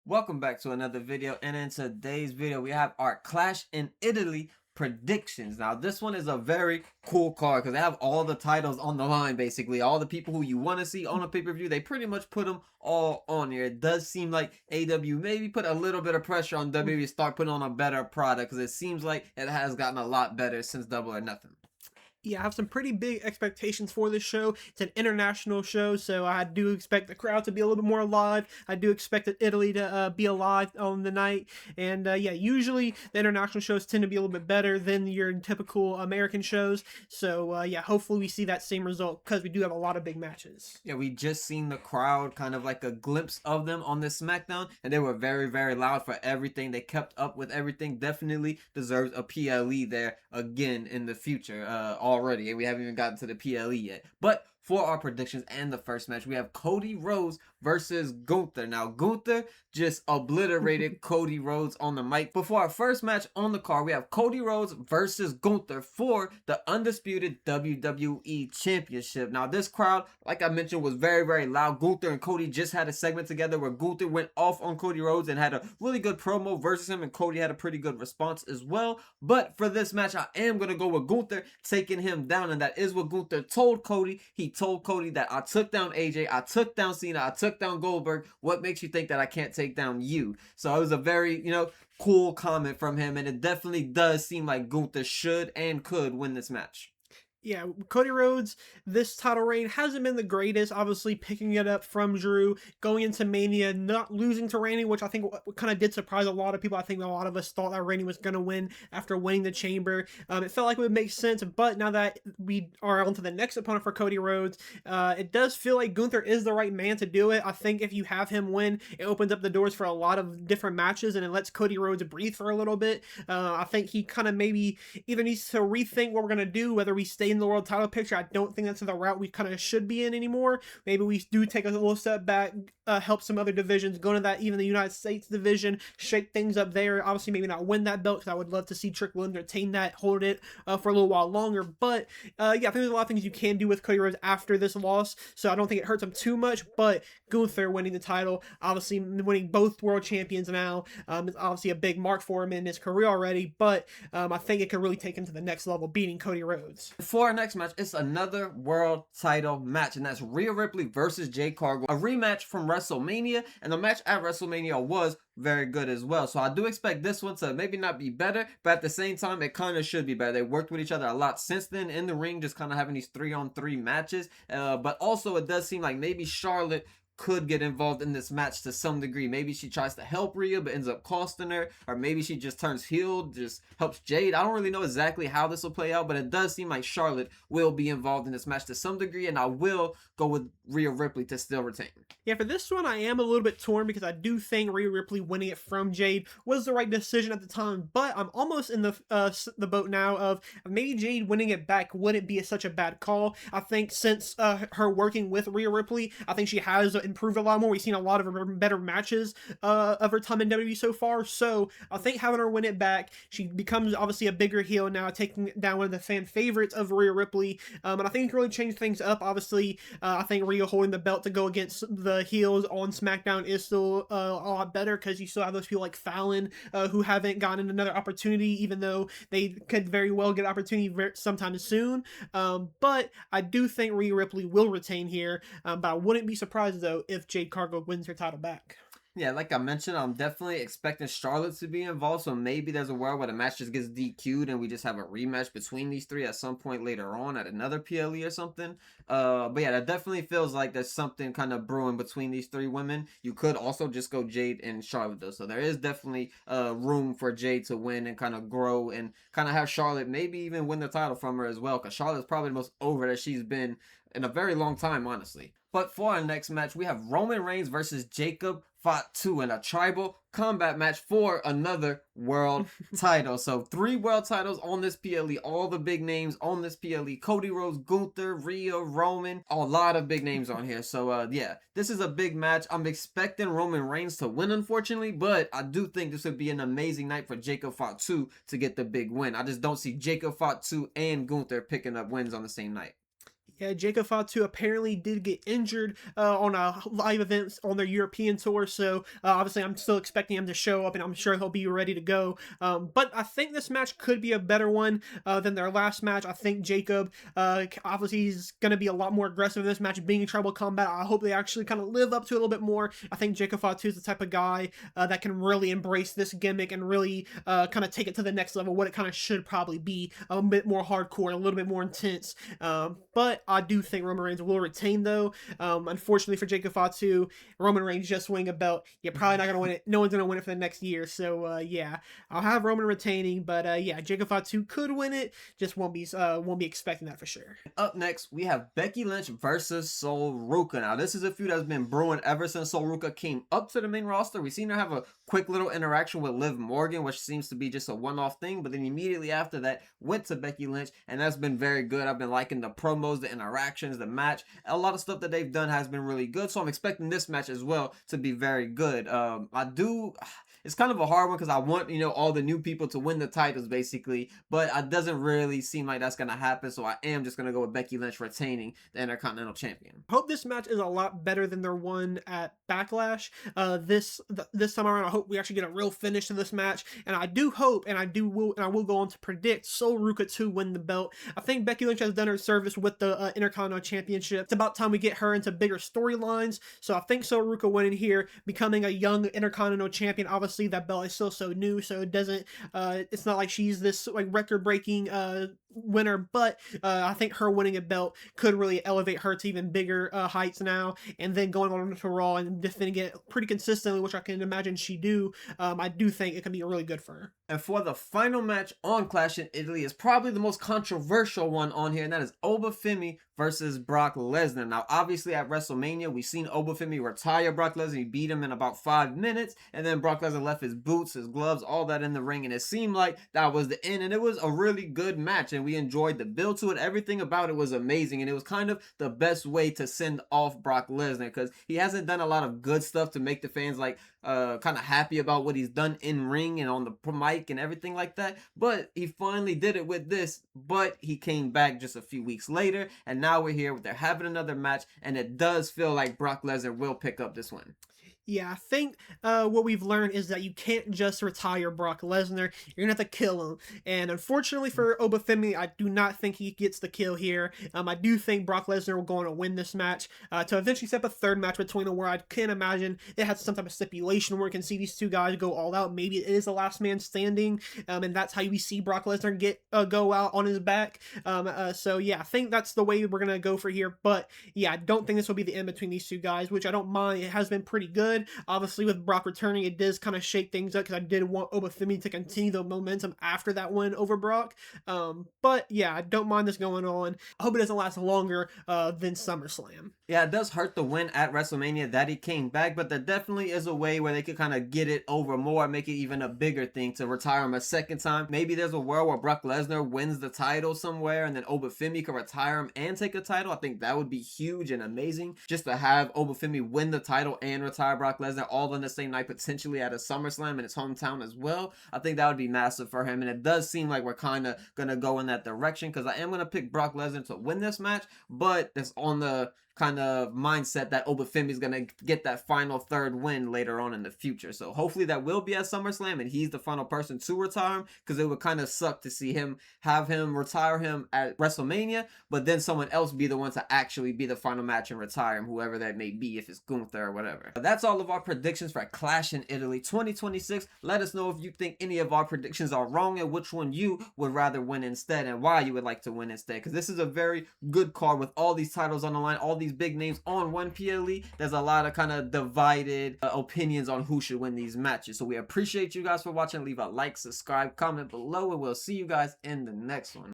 Welcome back to another video, and in today's video we have our Clash in Italy predictions. Now this one is a very cool card because they have all the titles on the line. Basically all the people who you want to see on a pay-per-view, they pretty much put them all on here. It does seem like AW maybe put a little bit of pressure on WWE to start putting on a better product, because it seems like it has gotten a lot better since Double or Nothing. Yeah, I have some pretty big expectations for this show. It's an international show, so I do expect the crowd to be a little bit more alive. I do expect Italy to be alive on the night. And yeah, usually the international shows tend to be a little bit better than your typical American shows. So yeah, hopefully we see that same result because we do have a lot of big matches. Yeah, we just seen the crowd, kind of like a glimpse of them on this SmackDown, and they were very, very loud for everything. They kept up with everything. Definitely deserves a PLE there again in the future already, and we haven't even gotten to the PLE yet. But for our predictions and the first match, we have Cody Rhodes versus Gunther. Now, Gunther just obliterated Cody Rhodes on the mic. Before our first match on the card, we have Cody Rhodes versus Gunther for the undisputed WWE Championship. Now, this crowd, like I mentioned, was very, very loud. Gunther and Cody just had a segment together where Gunther went off on Cody Rhodes and had a really good promo versus him, and Cody had a pretty good response as well. But for this match, I am going to go with Gunther taking him down, and that is what Gunther told Cody. He told Cody that I took down AJ, I took down Cena, I took down Goldberg. What makes you think that I can't take down you? So it was a very, cool comment from him, and it definitely does seem like Gunther should and could win this match. Yeah, Cody Rhodes, this title reign hasn't been the greatest. Obviously, picking it up from Drew, going into Mania, not losing to Randy, which I think kind of did surprise a lot of people. I think a lot of us thought that Randy was going to win after winning the Chamber. It felt like it would make sense, but now that we are on to the next opponent for Cody Rhodes, it does feel like Gunther is the right man to do it. I think if you have him win, it opens up the doors for a lot of different matches, and it lets Cody Rhodes breathe for a little bit. I think he kind of maybe either needs to rethink what we're going to do, whether we stay in the world title picture. I don't think that's the route we kind of should be in anymore. Maybe we do take a little step back, help some other divisions, go to that, even the United States division, shake things up there. Obviously, maybe not win that belt, because I would love to see Trick Williams retain that, hold it for a little while longer. But yeah, I think there's a lot of things you can do with Cody Rhodes after this loss, so I don't think it hurts him too much. But Gunther winning the title, obviously winning both world champions now, is obviously a big mark for him in his career already. But I think it could really take him to the next level, beating Cody Rhodes. For our next match, it's another world title match, and that's Rhea Ripley versus Jade Cargill, a rematch from WrestleMania, and the match at WrestleMania was very good as well. So I do expect this one to maybe not be better, but at the same time, it kind of should be better. They worked with each other a lot since then in the ring, just kind of having these 3-on-3 matches. But also, it does seem like maybe Charlotte could get involved in this match to some degree. Maybe she tries to help Rhea but ends up costing her, or maybe she just turns heel, just helps Jade. I don't really know exactly how this will play out, but it does seem like Charlotte will be involved in this match to some degree, and I will go with Rhea Ripley to still retain. Yeah, for this one, I am a little bit torn because I do think Rhea Ripley winning it from Jade was the right decision at the time, but I'm almost in the boat now of maybe Jade winning it back wouldn't be such a bad call. I think since her working with Rhea Ripley, I think she has improved a lot more. We've seen a lot of her better matches of her time in WWE so far, so I think having her win it back, she becomes obviously a bigger heel now, taking down one of the fan favorites of Rhea Ripley, and I think it can really change things up. Obviously, I think Rhea holding the belt to go against the heels on SmackDown is still a lot better, because you still have those people like Fallon who haven't gotten another opportunity, even though they could very well get an opportunity sometime soon. But I do think Rhea Ripley will retain here, but I wouldn't be surprised though if Jade Cargill wins her title back. Yeah, like I mentioned, I'm definitely expecting Charlotte to be involved, so maybe there's a world where the match just gets DQ'd and we just have a rematch between these three at some point later on at another PLE or something. But yeah, that definitely feels like there's something kind of brewing between these three women. You could also just go Jade and Charlotte though, so there is definitely room for Jade to win and kind of grow, and kind of have Charlotte maybe even win the title from her as well, because Charlotte's probably the most over that she's been in a very long time, honestly. But for our next match, we have Roman Reigns versus Jacob Fatu in a tribal combat match for another world title. So 3 world titles on this PLE, all the big names on this PLE: Cody Rhodes, Gunther, Rhea, Roman, a lot of big names on here. So yeah, this is a big match. I'm expecting Roman Reigns to win, unfortunately, but I do think this would be an amazing night for Jacob Fatu to get the big win. I just don't see Jacob Fatu and Gunther picking up wins on the same night. Yeah, Jacob Fatu apparently did get injured on a live event on their European tour, so obviously I'm still expecting him to show up, and I'm sure he'll be ready to go. But I think this match could be a better one than their last match. I think Jacob, obviously, he's going to be a lot more aggressive in this match, being in tribal combat. I hope they actually kind of live up to it a little bit more. I think Jacob Fatu is the type of guy that can really embrace this gimmick and really kind of take it to the next level, what it kind of should probably be, a bit more hardcore, a little bit more intense. But I do think Roman Reigns will retain, though. Unfortunately for Jacob Fatu, Roman Reigns just winning a belt. You're probably not going to win it. No one's going to win it for the next year. So, yeah, I'll have Roman retaining. But, yeah, Jacob Fatu could win it. Just won't be expecting that for sure. Up next, we have Becky Lynch versus Sol Ruca. Now, this is a feud that's been brewing ever since Sol Ruca came up to the main roster. We've seen her have a quick little interaction with Liv Morgan, which seems to be just a one-off thing. But then immediately after that, went to Becky Lynch, and that's been very good. I've been liking the promos, the interactions, the match. A lot of stuff that they've done has been really good, so I'm expecting this match as well to be very good. It's kind of a hard one because I want, all the new people to win the titles basically, but it doesn't really seem like that's going to happen, so I am just going to go with Becky Lynch retaining the Intercontinental Champion. I hope this match is a lot better than their one at Backlash. This time around, I hope we actually get a real finish to this match, and I do hope, and I will go on to predict Sol Ruca to win the belt. I think Becky Lynch has done her service with the Intercontinental Championship. It's about time we get her into bigger storylines, so I think Sol Ruca winning here, becoming a young Intercontinental Champion. Obviously, that belt is still so new, so it doesn't, it's not like she's this like record-breaking winner, but I think her winning a belt could really elevate her to even bigger heights now, and then going on to Raw and defending it pretty consistently, which I can imagine she do. I do think it can be really good for her. And for the final match on Clash in Italy is probably the most controversial one on here, and that is Obafemi versus Brock Lesnar. Now, obviously at WrestleMania, we've seen Obafemi retire Brock Lesnar. He beat him in about 5 minutes, and then Brock Lesnar left his boots, his gloves, all that in the ring, and it seemed like that was the end, and it was a really good match, and we enjoyed the build to it. Everything about it was amazing, and it was kind of the best way to send off Brock Lesnar, because he hasn't done a lot of good stuff to make the fans like kind of happy about what he's done in ring and on the mic and everything like that, but he finally did it with this. But he came back just a few weeks later, and now we're here, they're having another match, and it does feel like Brock Lesnar will pick up this one. Yeah, I think what we've learned is that you can't just retire Brock Lesnar. You're going to have to kill him. And unfortunately for Obafemi, I do not think he gets the kill here. I do think Brock Lesnar will go on to win this match to eventually set up a third match between them, where I can imagine it has some type of stipulation where we can see these two guys go all out. Maybe it is the last man standing, and that's how we see Brock Lesnar go out on his back. So yeah, I think that's the way we're going to go for here. But yeah, I don't think this will be the end between these two guys, which I don't mind. It has been pretty good. Obviously, with Brock returning, it does kind of shake things up, because I did want Obafemi to continue the momentum after that win over Brock. But yeah, I don't mind this going on. I hope it doesn't last longer than SummerSlam. Yeah, it does hurt the win at WrestleMania that he came back, but there definitely is a way where they could kind of get it over more, make it even a bigger thing to retire him a second time. Maybe there's a world where Brock Lesnar wins the title somewhere, and then Obafemi could retire him and take a title. I think that would be huge and amazing, just to have Obafemi win the title and retire Brock Lesnar all on the same night, potentially at a SummerSlam in his hometown as well. I think that would be massive for him, and it does seem like we're kind of going to go in that direction, because I am going to pick Brock Lesnar to win this match, but it's on the kind of mindset that Obafemi is going to get that final third win later on in the future. So hopefully that will be at SummerSlam, and he's the final person to retire him, because it would kind of suck to see him retire him at WrestleMania, but then someone else be the one to actually be the final match and retire him, whoever that may be, if it's Gunther or whatever. But that's all of our predictions for Clash in Italy 2026. Let us know if you think any of our predictions are wrong, and which one you would rather win instead, and why you would like to win instead, because this is a very good card with all these titles on the line, all these big names on one PLE. There's a lot of kind of divided opinions on who should win these matches. So we appreciate you guys for watching. Leave a like, subscribe, comment below, and we'll see you guys in the next one.